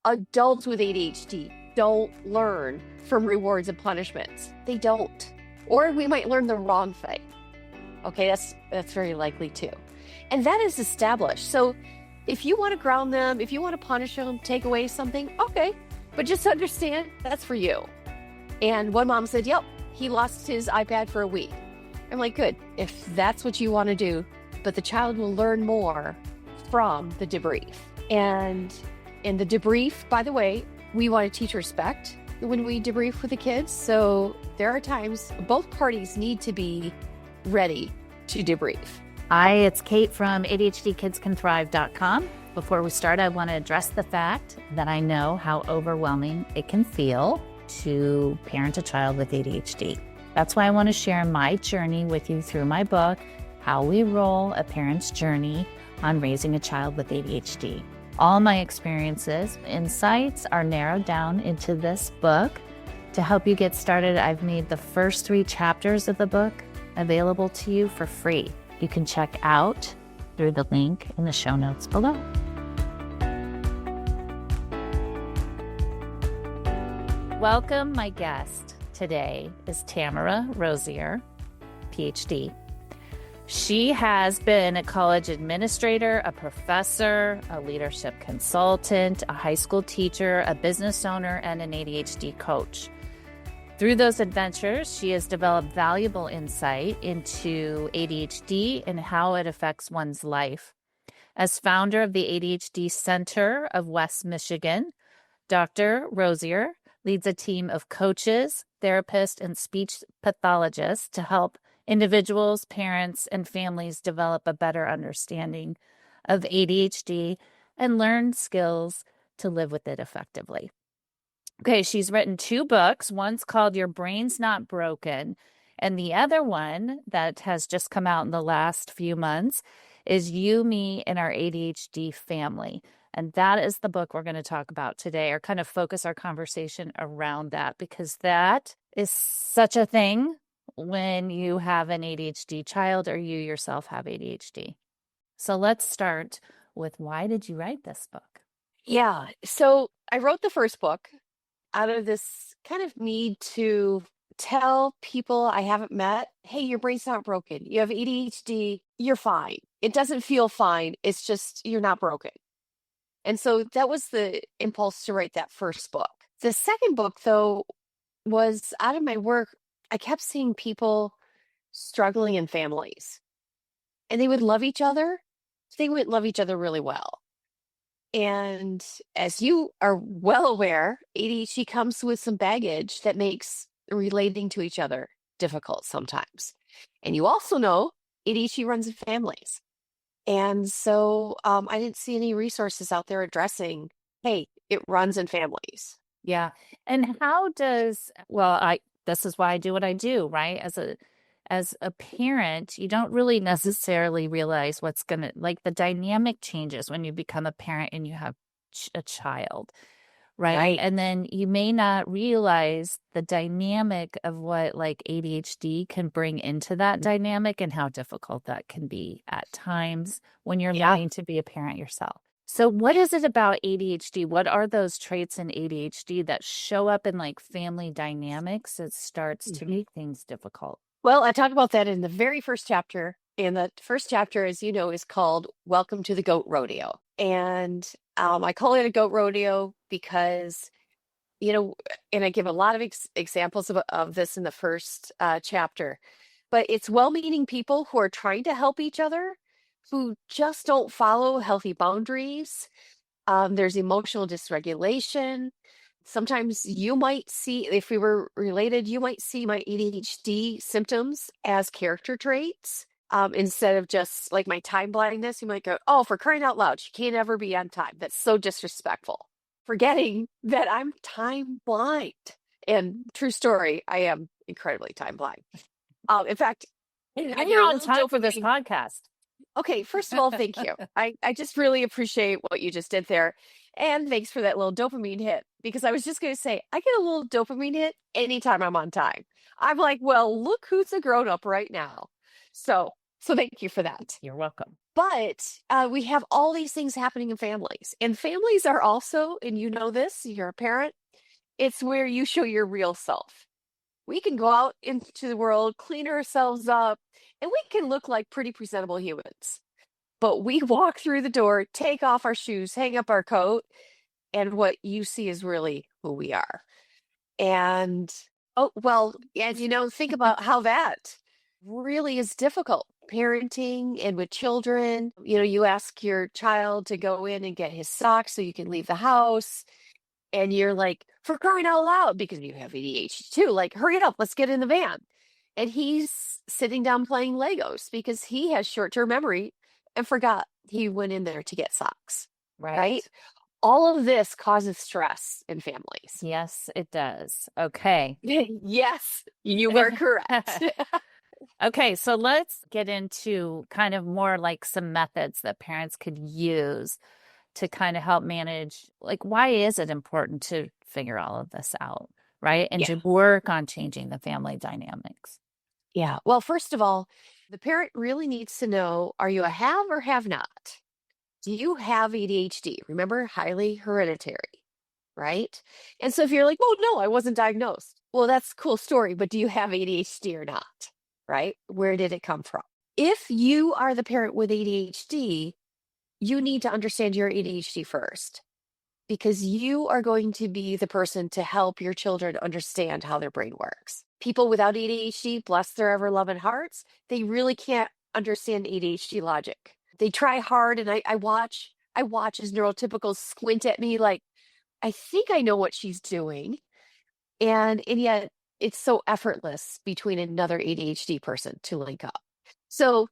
Adults with ADHD don't learn from rewards and punishments. They don't. Or we might learn the wrong thing. Okay, that's very likely too. And that is established. So if you want to ground them, if you want to punish them, take away something, okay. But just understand that's for you. And one mom said, yep, he lost his iPad for a week. I'm like, good, if that's what you want to do, but the child will learn more from the debrief. And in the debrief, by the way, we want to teach respect when we debrief with the kids. So there are times both parties need to be ready to debrief. Hi, it's Kate from ADHDkidscanthrive.com. Before we start, I want to address the fact that I know how overwhelming it can feel to parent a child with ADHD. That's why I want to share my journey with you through my book, How We Roll: A Parent's Journey on Raising a Child with ADHD. All my experiences, insights are narrowed down into this book. To help you get started, I've made the first 3 chapters of the book available to you for free. You can check out through the link in the show notes below. Welcome. My guest today is Tamara Rosier, PhD. She has been a college administrator, a professor, a leadership consultant, a high school teacher, a business owner, and an ADHD coach. Through those adventures, she has developed valuable insight into ADHD and how it affects one's life. As founder of the ADHD Center of West Michigan, Dr. Rosier leads a team of coaches, therapists, and speech pathologists to help individuals, parents, and families develop a better understanding of ADHD and learn skills to live with it effectively. Okay, she's written 2 books. One's called Your Brain's Not Broken, and the other one that has just come out in the last few months is You, Me, and Our ADHD Family. And that is the book we're going to talk about today, or kind of focus our conversation around that, because that is such a thing when you have an ADHD child or you yourself have ADHD. So let's start with, why did you write this book? Yeah, so I wrote the first book out of this kind of need to tell people I haven't met, hey, your brain's not broken. You have ADHD, you're fine. It doesn't feel fine. It's just, you're not broken. And so that was the impulse to write that first book. The second book, though, was out of my work. I kept seeing people struggling in families, and they would love each other. They would love each other really well. And as you are well aware, ADHD comes with some baggage that makes relating to each other difficult sometimes. And you also know ADHD runs in families. And so I didn't see any resources out there addressing, hey, it runs in families. Yeah. And how does, this is why I do what I do, right? As a parent, you don't really necessarily realize what's going to, like, the dynamic changes when you become a parent and you have a child, right? And then you may not realize the dynamic of what, like, ADHD can bring into that dynamic and how difficult that can be at times when you're learning to be a parent yourself. So what is it about ADHD? What are those traits in ADHD that show up in, like, family dynamics that starts to make things difficult? Well, I talk about that in the very first chapter. And the first chapter, as you know, is called Welcome to the Goat Rodeo. And I call it a goat rodeo because, and I give a lot of examples of this in the first chapter, but it's well-meaning people who are trying to help each other, who just don't follow healthy boundaries. There's emotional dysregulation. Sometimes you might see, if we were related, you might see my ADHD symptoms as character traits. Instead of just like my time blindness, you might go, oh, for crying out loud, she can't ever be on time. That's so disrespectful. Forgetting that I'm time blind. And true story, I am incredibly time blind. In fact, and you're on time for this podcast. Okay, first of all, thank you. I just really appreciate what you just did there. And thanks for that little dopamine hit, because I was just going to say, I get a little dopamine hit anytime I'm on time. I'm like, well, look who's a grown up right now. So thank you for that. You're welcome. But we have all these things happening in families, and families are also, and you know this, you're a parent, it's where you show your real self. We can go out into the world, clean ourselves up, and we can look like pretty presentable humans. But we walk through the door, take off our shoes, hang up our coat, and what you see is really who we are. And oh, well, and think about how that really is difficult. Parenting and with children, you ask your child to go in and get his socks so you can leave the house. And you're like, for crying out loud, because you have ADHD too, like, hurry it up, let's get in the van. And he's sitting down playing Legos because he has short-term memory and forgot he went in there to get socks, Right. right? All of this causes stress in families. Yes, it does. Okay. Yes, you are correct. Okay, so let's get into kind of more like some methods that parents could use to kind of help manage, like, why is it important to figure all of this out, right? And Yeah. to work on changing the family dynamics. Yeah. Well, first of all, the parent really needs to know, are you a have or have not? Do you have ADHD? Remember, highly hereditary, right? And so if you're like, well, no, I wasn't diagnosed. Well, that's a cool story, but do you have ADHD or not? Right? Where did it come from? If you are the parent with ADHD, you need to understand your ADHD first, because you are going to be the person to help your children understand how their brain works. People without ADHD, bless their ever loving hearts, they really can't understand ADHD logic. They try hard, and I watch as neurotypicals squint at me like, I think I know what she's doing. And yet it's so effortless between another ADHD person to link up. So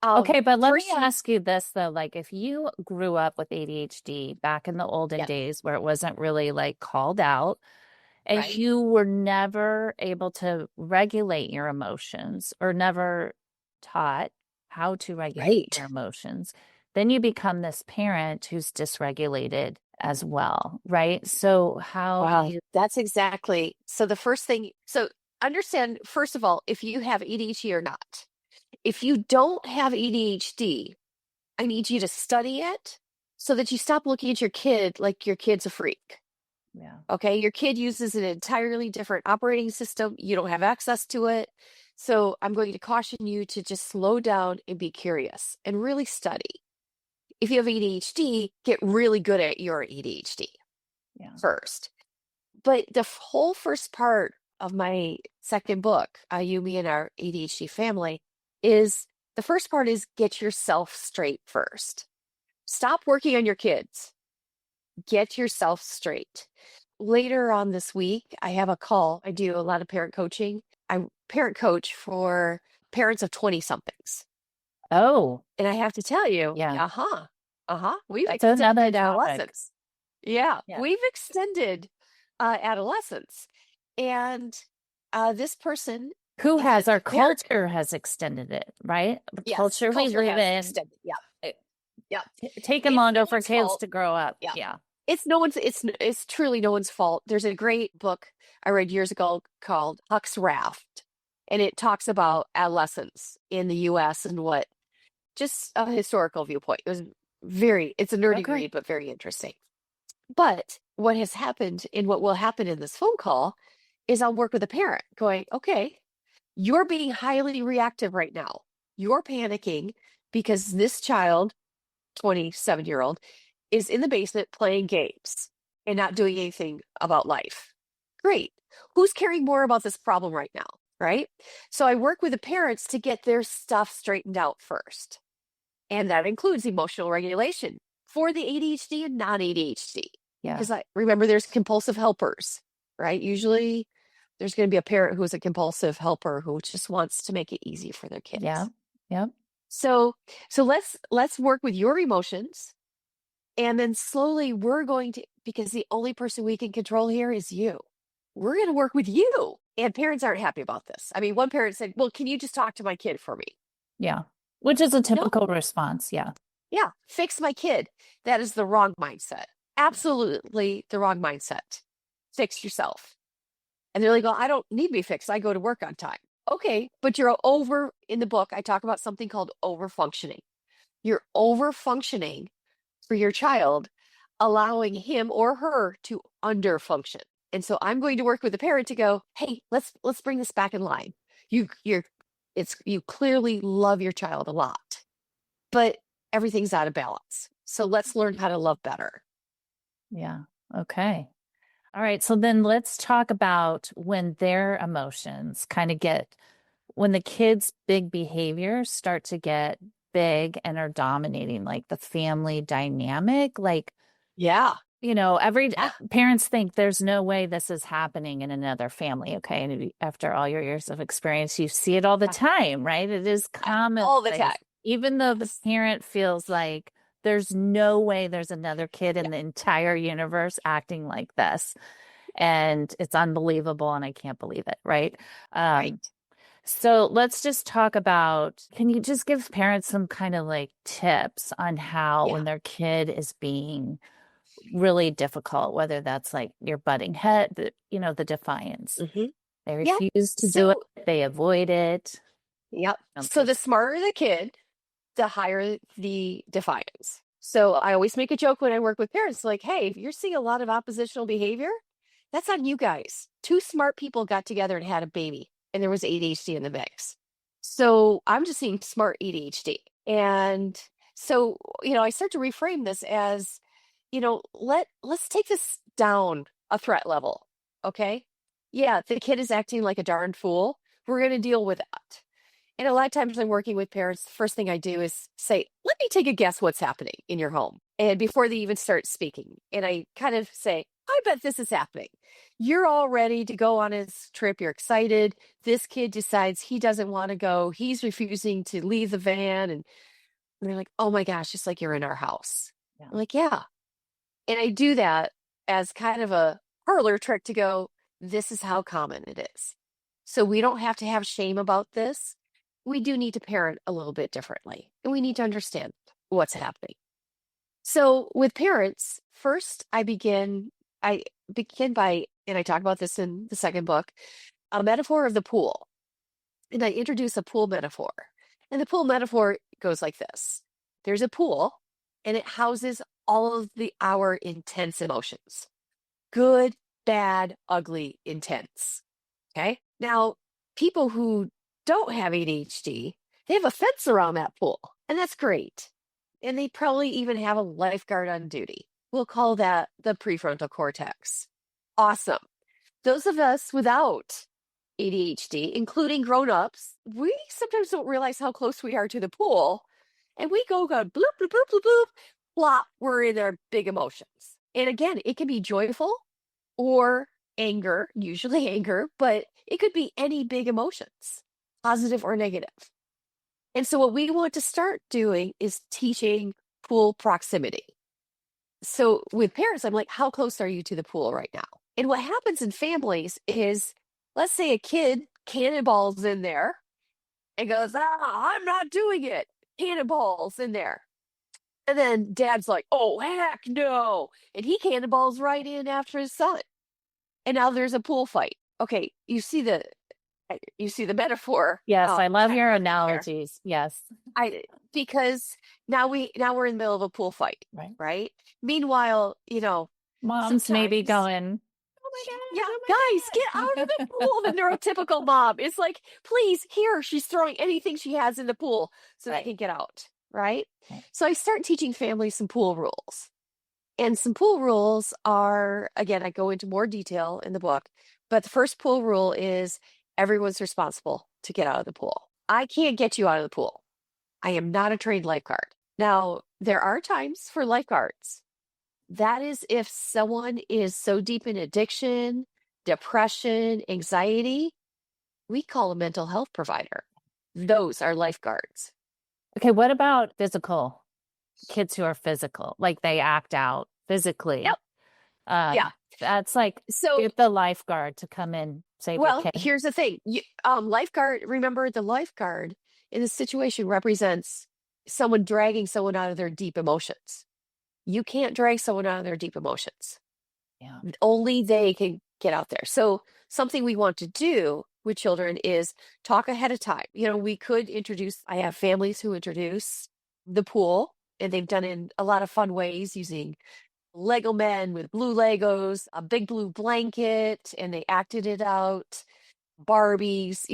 Okay, but let me first, ask you this though, like if you grew up with ADHD back in the olden yeah, days where it wasn't really like called out, and right, you were never able to regulate your emotions or never taught how to regulate right. your emotions, then you become this parent who's dysregulated as well, right? So how do Wow, you, that's exactly. So the first thing, so understand, first of all, if you have ADHD or not. If you don't have ADHD, I need you to study it so that you stop looking at your kid like your kid's a freak. yeah. Okay, your kid uses an entirely different operating system. You don't have access to it. So I'm going to caution you to just slow down and be curious and really study. If you have ADHD, get really good at your ADHD Yeah. first. But the whole first part of my second book, You, Me, and Our ADHD Family, is the first part is get yourself straight first. Stop working on your kids. Get yourself straight. Later on this week, I have a call. I do a lot of parent coaching. I parent coach for parents of 20 somethings. Oh, And I have to tell you, yeah. we've That's another extended topic. adolescence. Yeah, Yeah. we've extended adolescence. And this person Who is a has our parent. culture has extended it, right? The Yes, culture we culture live has in, extended. Yeah, yeah. taking It's no longer for one's kids fault. to grow up. Yeah. Yeah. It's no one's, it's truly no one's fault. There's a great book I read years ago called Huck's Raft, and it talks about adolescence in the US and what, just a historical viewpoint. It was it's a nerdy Okay. read, but very interesting. But what has happened and what will happen in this phone call is I'll work with a parent going, okay, you're being highly reactive right now. You're panicking because this child, 27-year-old, is in the basement playing games and not doing anything about life. Great. Who's caring more about this problem right now? Right. So I work with the parents to get their stuff straightened out first. And that includes emotional regulation for the ADHD and non ADHD. Yeah. Because I remember there's compulsive helpers, right? Usually there's going to be a parent who's a compulsive helper who just wants to make it easy for their Yeah. kids. Yeah. So let's work with your emotions, and then slowly we're going to, because the only person we can control here is you. We're going to work with you. And parents aren't happy about this. I mean, one parent said, "Well, can you just talk to my kid for me?" Yeah. Which is a No. typical response. Yeah. Yeah, fix my kid. That is the wrong mindset. Absolutely the wrong mindset. Fix yourself. And they're like, "Well, I don't need to be fixed. I go to work on time." Okay, but you're over, in the book, I talk about something called over functioning. You're over functioning for your child, allowing him or her to under function. And so I'm going to work with the parent to go, hey, let's bring this back in line. You're you clearly love your child a lot, but everything's out of balance. So let's learn how to love better. Yeah. Okay. All right. So then let's talk about when their emotions kind of when the kids' big behaviors start to get big and are dominating like the family dynamic. Like, Yeah. every Yeah. parents think there's no way this is happening in another family. Okay. And after all your years of experience, you see it all the time, right? It is All the commonplace, time. even though the Yes. parent feels like there's no way there's another kid in Yeah. the entire universe acting like this. And it's unbelievable. And I can't believe it. Right. Right. So let's just talk about, can you just give parents some kind of like tips on how Yeah. when their kid is being really difficult, whether that's like your butting head, the defiance. Hmm. They Yeah. refuse to do it, So, they avoid it. yep. So Something. the smarter the kid, the higher the defiance. So I always make a joke when I work with parents like, hey, if you're seeing a lot of oppositional behavior, that's on you guys. Two smart people got together and had a baby, and there was ADHD in the mix. So I'm just seeing smart ADHD. And so, I start to reframe this as, let's take this down a threat level. Okay. Yeah, the kid is acting like a darn fool. We're going to deal with that. And a lot of times I'm working with parents, the first thing I do is say, let me take a guess what's happening in your home. And before they even start speaking, and I kind of say, I bet this is happening. You're all ready to go on his trip. You're excited. This kid decides he doesn't want to go. He's refusing to leave the van. And they're like, oh my gosh, just like you're in our house. Yeah. I'm like, yeah. And I do that as kind of a parlor trick to go, this is how common it is. So we don't have to have shame about this. We do need to parent a little bit differently, and we need to understand what's happening. So with parents, first I begin by, and I talk about this in the second book, a metaphor of the pool. And I introduce a pool metaphor. And the pool metaphor goes like this. There's a pool, and it houses all of our intense emotions. Good, bad, ugly, intense. Okay. Now, people who don't have ADHD, they have a fence around that pool, and that's great. And they probably even have a lifeguard on duty. We'll call that the prefrontal cortex. Awesome. Those of us without ADHD, including grown-ups, we sometimes don't realize how close we are to the pool. And we go bloop, bloop, bloop, bloop, bloop, plop, we're in our big emotions. And again, it can be joyful or anger, usually anger, but it could be any big emotions, positive or negative. And so what we want to start doing is teaching pool proximity. So with parents, I'm like, how close are you to the pool right now? And what happens in families is, let's say a kid cannonballs in there and goes, I'm not doing it. Cannonballs in there. And then dad's like, oh, heck no. And he cannonballs right in after his son. And now there's a pool fight. Okay, you see the metaphor. Yes, I love Kind of your working there. analogies. Yes. Because now we're in the middle of a pool fight, Right. right? Meanwhile, Mom's maybe sometimes, going, oh yeah, my guys, get God, out oh of the my pool. The God. neurotypical mom is like, please, here, she's throwing anything she has in the pool so they Right. can get out, right? Right. So I start teaching families some pool rules. And some pool rules are, again, I go into more detail in the book, but the first pool rule is everyone's responsible to get out of the pool. I can't get you out of the pool. I am not a trained lifeguard. Now, there are times for lifeguards. That is if someone is so deep in addiction, depression, anxiety, we call a mental health provider. Those are lifeguards. Okay, what about physical kids who are physical, like they act out Yep. physically? Yeah. That's like So, get the lifeguard to come in, save your well, kid. here's the thing. Lifeguard, remember the lifeguard in this situation represents someone dragging someone out of their deep emotions. You can't drag someone out of their deep emotions. Yeah. Only they can get out there. So something we want to do with children is talk ahead of time. We could introduce, I have families who introduce the pool, and they've done it in a lot of fun ways using Lego men with blue Legos, a big blue blanket, and they acted it out, Barbies,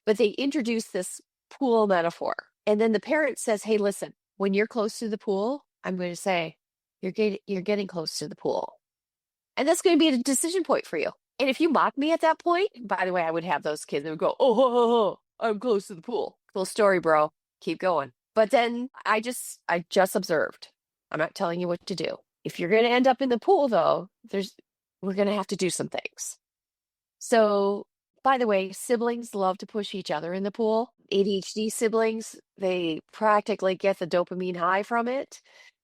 but they introduced this pool metaphor. And then the parent says, hey, listen, when you're close to the pool, I'm going to say, you're getting close to the pool. And that's going to be a decision point for you. And if you mock me at that point, by the way, I would have those kids that would go, oh, I'm close to the pool. Cool story, bro. Keep going. But then I just observed. I'm not telling you what to do. If you're going to end up in the pool, though, we're going to have to do some things. So, by the way, siblings love to push each other in the pool. ADHD siblings, they practically get the dopamine high from it.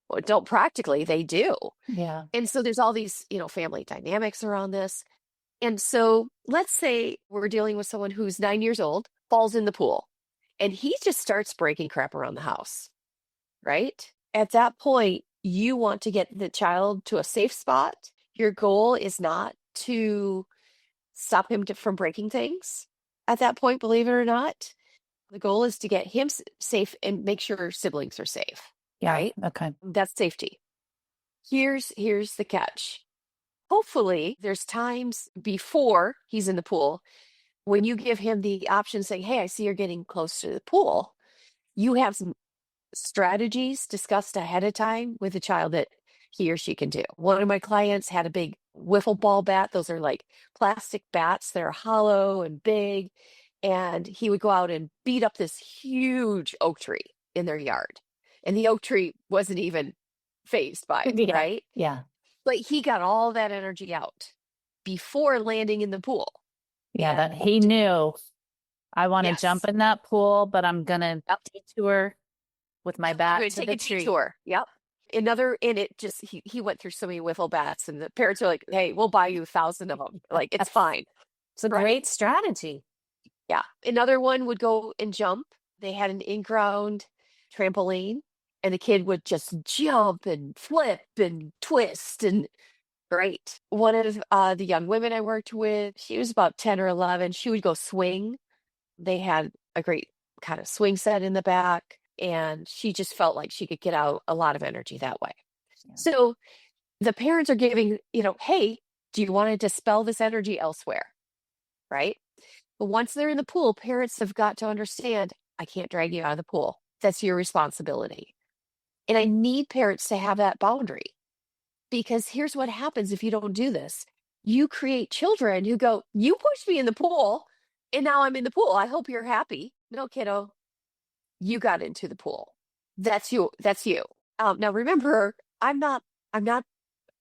Well, don't practically, they do. Yeah. And so there's all these, family dynamics around this. And so let's say we're dealing with someone who's 9 years old, falls in the pool, and he just starts breaking crap around the house, right? At that point, you want to get the child to a safe spot. Your goal is not to stop him from breaking things at that point, believe it or not. The goal is to get him safe and make sure siblings are safe, Yeah. right? Okay. That's safety. Here's the catch. Hopefully, there's times before he's in the pool when you give him the option saying, hey, I see you're getting close to the pool. You have some strategies discussed ahead of time with the child that he or she can do. One of my clients had a big wiffle ball bat. Those are like plastic bats that are hollow and big. And he would go out and beat up this huge oak tree in their yard. And the oak tree wasn't even phased by it, Yeah. right? Yeah. But he got all that energy out before landing in the pool. Yeah. And That he knew I want to jump yes, in that pool, but I'm going to yep, detour with my I'm bat going to take the a tree. detour. Yep. And it just, he went through so many wiffle bats, and the parents are like, hey, we'll buy you 1,000 of them. Like, it's fine. It's a Right. great strategy. Yeah. Another one would go and jump. They had an in-ground trampoline, and the kid would just jump and flip and twist and great. One of the young women I worked with, she was about 10 or 11. She would go swing. They had a great kind of swing set in the back, and she just felt like she could get out a lot of energy that way. Yeah. So the parents are giving, hey, do you want to dispel this energy elsewhere? Right? But once they're in the pool, parents have got to understand, I can't drag you out of the pool. That's your responsibility. And I need parents to have that boundary, because here's what happens if you don't do this. You create children who go, you pushed me in the pool, and now I'm in the pool. I hope you're happy. No, kiddo, you got into the pool. That's you. That's you. Now remember, I'm not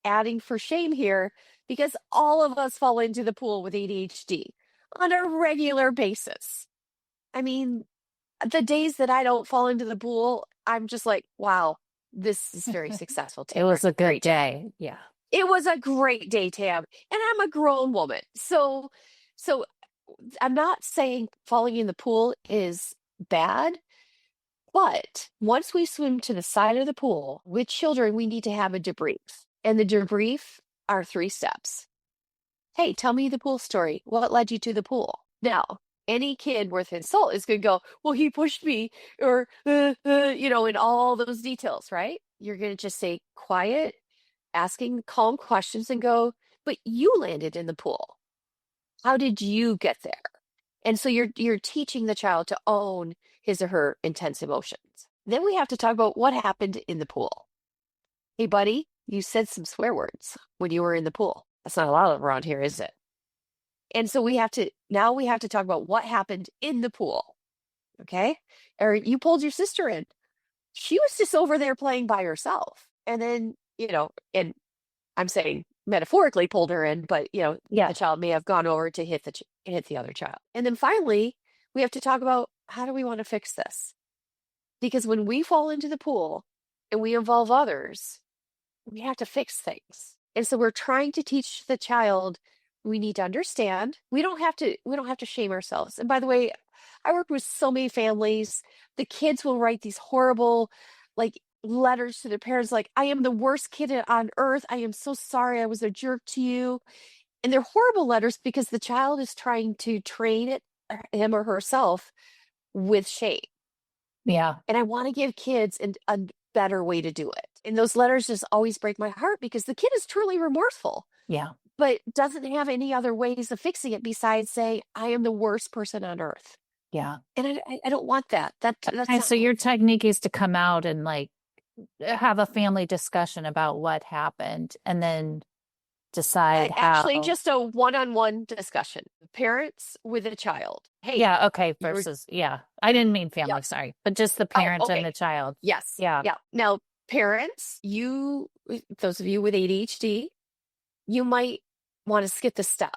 adding for shame here, because all of us fall into the pool with ADHD on a regular basis. I mean, the days that I don't fall into the pool, I'm just like, wow, this is very successful. It was a good day. Yeah. It was a great day, Tam. And I'm a grown woman. So I'm not saying falling in the pool is bad, but once we swim to the side of the pool with children, we need to have a debrief. And the debrief are 3 steps. Hey, tell me the pool story. What led you to the pool? Now, any kid worth his salt is going to go, well, he pushed me, or, in all those details, right? You're going to just say quiet, asking calm questions, and go, but you landed in the pool. How did you get there? And so you're teaching the child to own his or her intense emotions. Then we have to talk about what happened in the pool. Hey, buddy, you said some swear words when you were in the pool. That's not allowed around here, is it? And so we have to talk about what happened in the pool. Okay? Or you pulled your sister in. She was just over there playing by herself. And then, and I'm saying metaphorically pulled her in, but Yeah. the child may have gone over to hit the other child. And then finally, we have to talk about, how do we want to fix this? Because when we fall into the pool and we involve others, we have to fix things. And so we're trying to teach the child, we need to understand. We don't have to shame ourselves. And by the way, I work with so many families. The kids will write these horrible, like, letters to their parents, like, I am the worst kid on earth. I am so sorry I was a jerk to you. And they're horrible letters because the child is trying to train him or herself with shame. Yeah. And I want to give kids a better way to do it. And those letters just always break my heart because the kid is truly remorseful, Yeah. but doesn't have any other ways of fixing it besides say, I am the worst person on earth. Yeah. And I don't want that. That's And not so your technique is to come out and like have a family discussion about what happened and then decide actually how. just a one-on-one discussion. Parents with a child. Hey, Yeah. Okay. you're, Versus, yeah. I didn't mean yeah. family. Sorry. But just the Oh, parent and okay. the child. Yes. Yeah. Yeah. Now, parents, those of you with ADHD, you might want to skip the step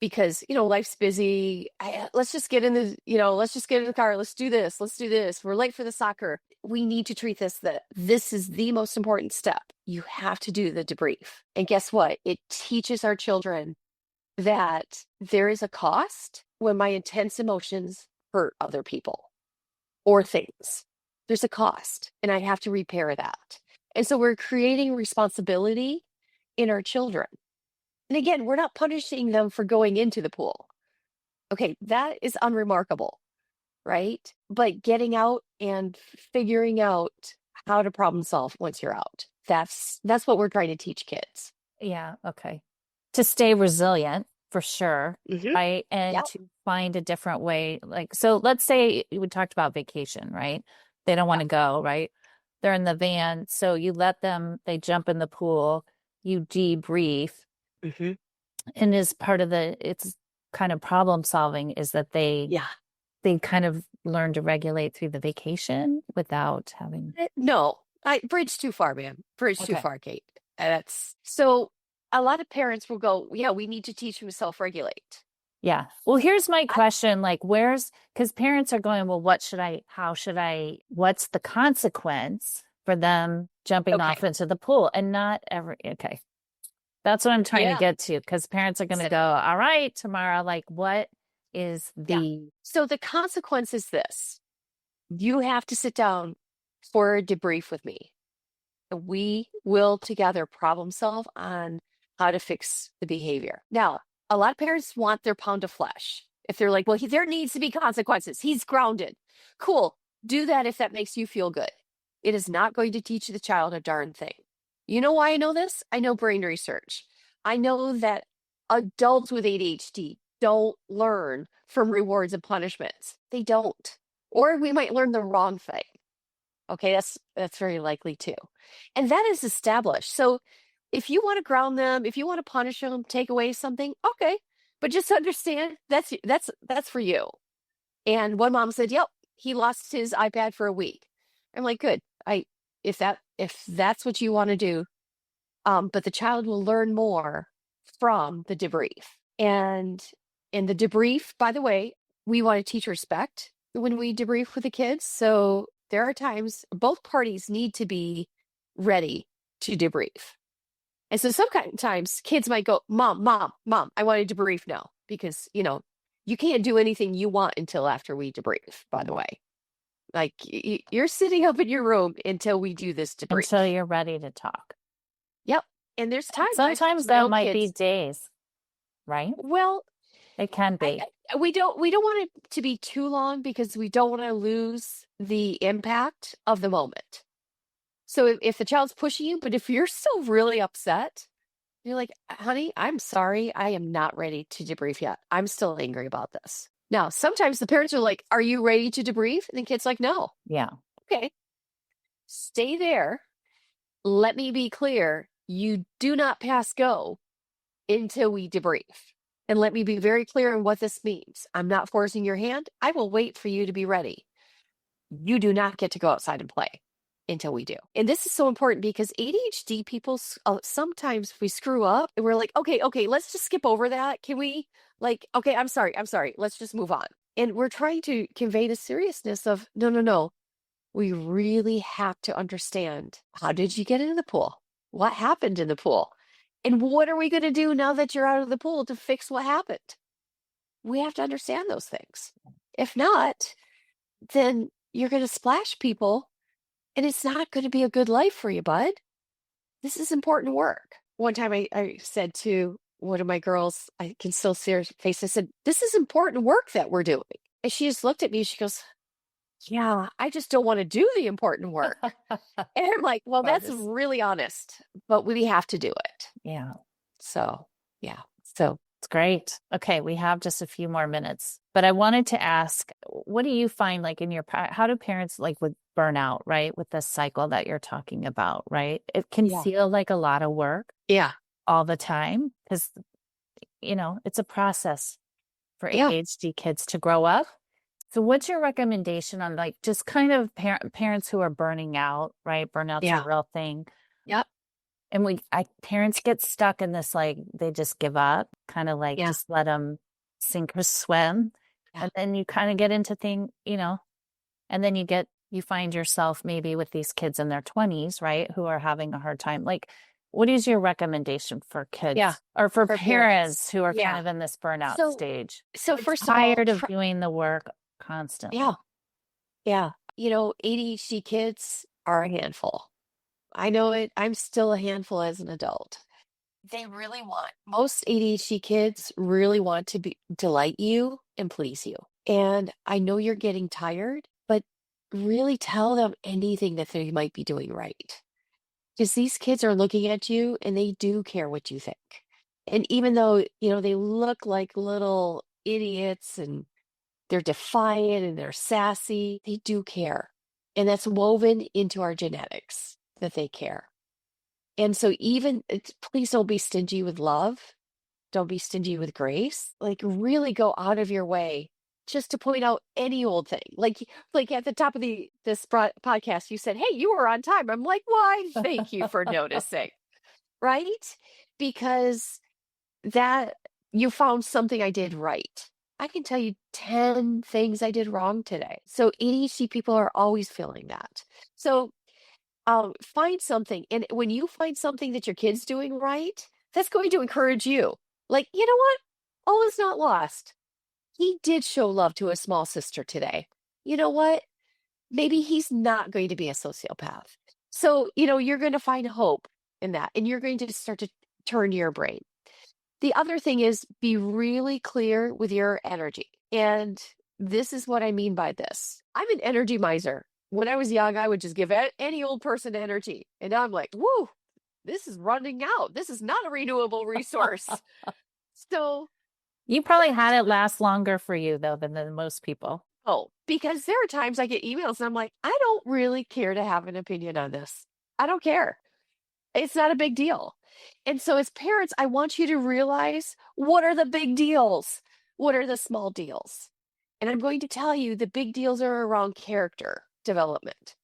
because, life's busy. Let's just get in let's just get in the car. Let's do this. Let's do this. We're late for the soccer. We need to treat that this is the most important step. You have to do the debrief. And guess what? It teaches our children that there is a cost when my intense emotions hurt other people or things. There's a cost, and I have to repair that. And so we're creating responsibility in our children. And again, we're not punishing them for going into the pool. Okay, that is unremarkable, right? But getting out and figuring out how to problem solve once you're out. That's what we're trying to teach kids. Yeah. Okay. To stay resilient for sure. Mm-hmm. Right. And Yep. to find a different way. Like, so let's say we talked about vacation, right? They don't want to go, right? They're in the van. So you let them, they jump in the pool, you debrief. Mm-hmm. And as part of it's kind of problem solving is that Yeah. they kind of learn to regulate through the vacation without having. No, bridge too far, man. Bridge too Okay. far, Kate. That's so a lot of parents will go, yeah, we need to teach them to self-regulate. Yeah. Well, here's my question. Like, because parents are going, well, what's the consequence for them jumping Okay. off into the pool and not okay. That's what I'm trying to Yeah. get to because parents are going to go, all right, Tamara, like, what is Yeah. the. So the consequence is this. You have to sit down for a debrief with me. We will together problem solve on how to fix the behavior. Now, a lot of parents want their pound of flesh. If they're like, well, there needs to be consequences. He's grounded. Cool. Do that if that makes you feel good. It is not going to teach the child a darn thing. You know why I know this? I know brain research. I know that adults with ADHD don't learn from rewards and punishments. They don't. Or we might learn the wrong thing. Okay, that's very likely too. And that is established. So if you want to ground them, if you want to punish them, take away something, okay. But just understand that's for you. And one mom said, "Yep, he lost his iPad for a week." I'm like, "Good. If that's what you want to do, but the child will learn more from the debrief. And in the debrief, by the way, we want to teach respect when we debrief with the kids. So there are times both parties need to be ready to debrief. And so sometimes kids might go, Mom, I want to debrief now because, you can't do anything you want until after we debrief, by the way. Like you're sitting up in your room until we do this debrief. Until you're ready to talk. Yep. And there's times sometimes that might be days, right? Well, it can be. We don't want it to be too long because we don't want to lose the impact of the moment. So if the child's pushing you, but if you're still really upset, you're like, honey, I'm sorry. I am not ready to debrief yet. I'm still angry about this. Now, sometimes the parents are like, are you ready to debrief? And the kid's like, no. Yeah. Okay. Stay there. Let me be clear. You do not pass go until we debrief. And let me be very clear on what this means. I'm not forcing your hand. I will wait for you to be ready. You do not get to go outside and play until we do. And this is so important because ADHD people, sometimes we screw up and we're like, okay, let's just skip over that. Can we okay, I'm sorry. Let's just move on. And we're trying to convey the seriousness of no. We really have to understand, how did you get into the pool? What happened in the pool? And what are we going to do now that you're out of the pool to fix what happened? We have to understand those things. If not, then you're going to splash people and it's not going to be a good life for you, bud. This is important work. One time I said to one of my girls, I can still see her face, I said, this is important work that we're doing. And she just looked at me, she goes, yeah, I just don't want to do the important work. And I'm like, well, that's Artist. really honest, but we have to do it. Yeah, So, yeah. So, it's great. Okay, we have just a few more minutes, but I wanted to ask, what do you find like in your, how do parents like with burnout, right? With the cycle that you're talking about, right? It can yeah. feel like a lot of work Yeah. all the time because, it's a process for Yeah. ADHD kids to grow up. So what's your recommendation on like just kind of parents who are burning out, right? Burnout's a Yeah. real thing. Yep. And parents get stuck in this, like, they just give up, kind of like Yeah. just let them sink or swim. Yeah. And then you kind of get into and then you find yourself maybe with these kids in their 20s, right? Who are having a hard time. Like, what is your recommendation for Yeah. kids or for For parents. parents who are kind Yeah. of in this burnout So, stage? so They're first of all, tired of doing the work constantly. yeah. Yeah. ADHD kids are a handful. I know it. I'm still a handful as an adult. Most ADHD kids really want to delight you and please you. And I know you're getting tired, but really tell them anything that they might be doing right. Because these kids are looking at you and they do care what you think. And even though, they look like little idiots and they're defiant and they're sassy, they do care. And that's woven into our genetics that they care. And so please don't be stingy with love. Don't be stingy with grace. Like really go out of your way just to point out any old thing. Like at the top of this podcast, you said, "Hey, you were on time." I'm like, "Why? Thank you for noticing." Right? Because that you found something I did right. I can tell you 10 things I did wrong today. So ADHD people are always feeling that. So find something. And when you find something that your kid's doing right, that's going to encourage you. Like, you know what? All is not lost. He did show love to a small sister today. You know what? Maybe he's not going to be a sociopath. So, you're going to find hope in that and you're going to start to turn your brain. The other thing is be really clear with your energy. And this is what I mean by this. I'm an energy miser. When I was young, I would just give any old person energy. And now I'm like, whoo, this is running out. This is not a renewable resource. So, You probably had it last longer for you though than most people. oh, because there are times I get emails and I'm like, I don't really care to have an opinion on this. I don't care. It's not a big deal. And so, as parents, I want you to realize what are the big deals? What are the small deals? And I'm going to tell you the big deals are around character development.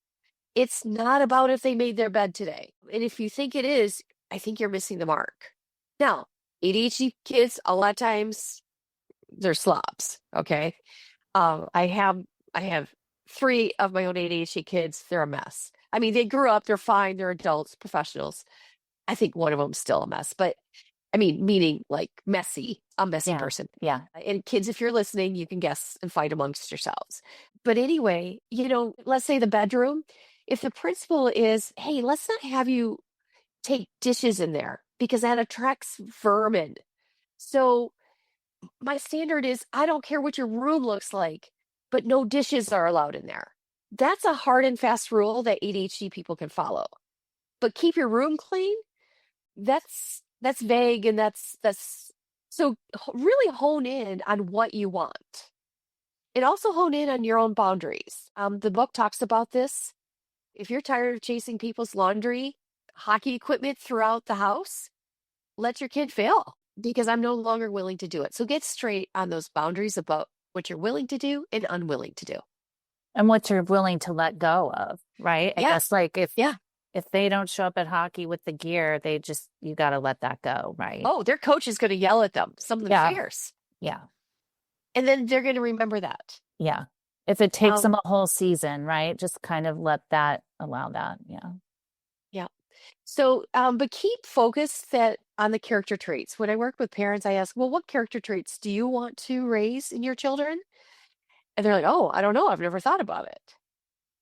It's not about if they made their bed today. And if you think it is, I think you're missing the mark. Now, ADHD kids, a lot of times they're slobs. Okay. I have 3 of my own ADHD kids. They're a mess. I mean, they grew up, they're fine, they're adults, professionals. I think one of them's still a mess, but I mean, meaning like messy, a messy Yeah. person. Yeah. And kids, if you're listening, you can guess and fight amongst yourselves. But anyway, let's say the bedroom, if the principle is, hey, let's not have you take dishes in there because that attracts vermin. So my standard is I don't care what your room looks like, but no dishes are allowed in there. That's a hard and fast rule that ADHD people can follow. But keep your room clean, that's vague and that's so really hone in on what you want. And also hone in on your own boundaries. The book talks about this. If you're tired of chasing people's laundry, hockey equipment throughout the house, let your kid fail because I'm no longer willing to do it. So get straight on those boundaries about what you're willing to do and unwilling to do. And what you're willing to let go of, right? I Yeah. guess like Yeah. if they don't show up at hockey with the gear, you got to let that go, right? Oh, their coach is going to yell at them, something Yeah. fierce. Yeah. And then they're going to remember that. Yeah. If it takes them a whole season, right? Just kind of allow that. Yeah. Yeah. So, but keep focused on the character traits. When I work with parents, I ask, well, what character traits do you want to raise in your children? And they're like, oh, I don't know. I've never thought about it.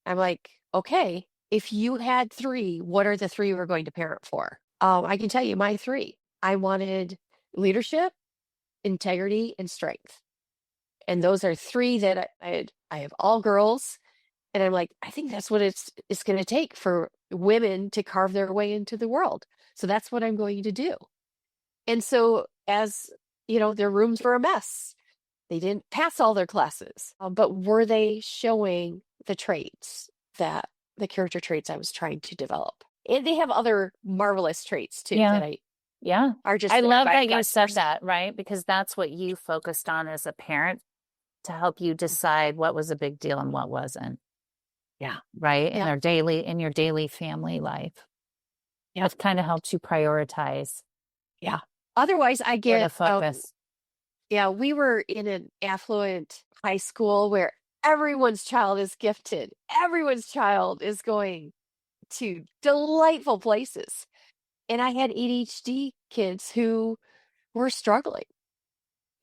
I'm like, okay, if you had 3, what are the 3 we're going to parent for? I can tell you my 3. I wanted leadership, integrity, and strength. And those are 3 that I have all girls. And I'm like, I think that's what it's going to take for women to carve their way into the world. So that's what I'm going to do. And so, as their rooms were a mess. They didn't pass all their classes, but were they showing the traits that the character traits I was trying to develop? And they have other marvelous traits too Yeah. that I Yeah. are just I there love by that you God's said mercy. that, right? Because that's what you focused on as a parent to help you decide what was a big deal and what wasn't, Yeah, right? yeah, In your daily family life. yeah, It kind of helps you prioritize yeah. Otherwise, I where to get focus. yeah. We were in an affluent high school where everyone's child is gifted. Everyone's child is going to delightful places. And I had ADHD kids who were struggling.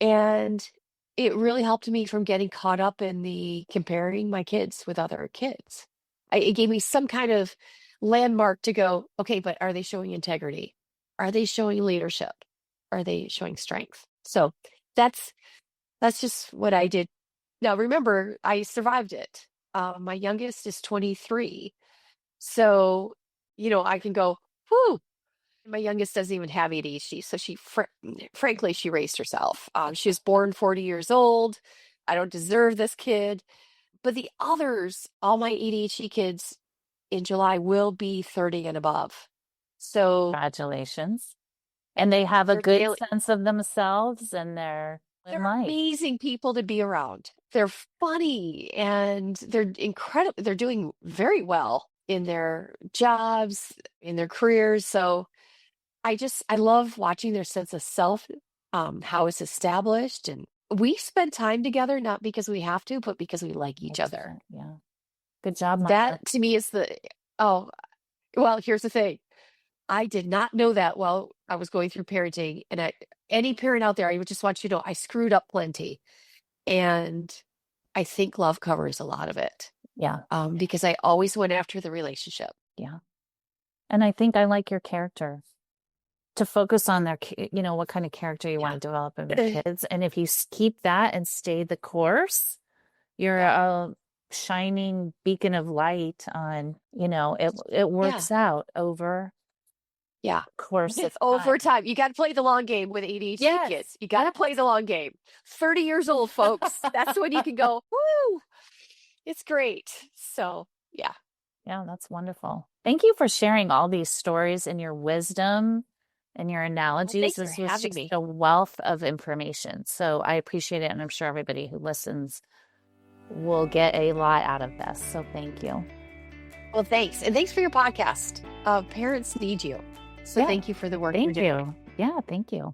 And it really helped me from getting caught up in the comparing my kids with other kids. It gave me some kind of landmark to go, okay, but are they showing integrity? Are they showing leadership? Are they showing strength? So that's that's just what I did. Now remember, I survived it. My youngest is 23. So, I can go, whoo, my youngest doesn't even have ADHD, so frankly, she raised herself. She was born 40 years old. I don't deserve this kid. But the others, all my ADHD kids in July will be 30 and above. So Congratulations. And they have a they're good daily, sense of themselves and their in they're life. amazing people to be around. They're funny and they're incredible. They're doing very well in their jobs, in their careers. So I love watching their sense of self, how it's established. And we spend time together, not because we have to, but because we like each other. Yeah. Good job, That Mother. to me is oh, well, here's the thing. I did not know that while I was going through parenting. And any parent out there, I would just want you to know I screwed up plenty. And I think love covers a lot of it, Yeah. because I always went after the relationship. Yeah. And I think I like your character to focus on what kind of character you want Yeah. to develop in your kids. And if you keep that and stay the course, you're Yeah. a shining beacon of light on, it Yeah. works out over Yeah. the course of Over time. time. You got to play the long game with ADHD Yes. kids. You got to play the long game. 30 years old, folks. That's when you can go, woo, it's great. So, yeah. Yeah, that's wonderful. Thank you for sharing all these stories and your wisdom and your Well, analogies. thanks for This was having just me. a wealth of information. So I appreciate it. And I'm sure everybody who listens will get a lot out of this. So thank you. Well, thanks. And thanks for your podcast. Parents need you. So Yeah. thank you for the work you're Thank doing. you. Yeah, thank you.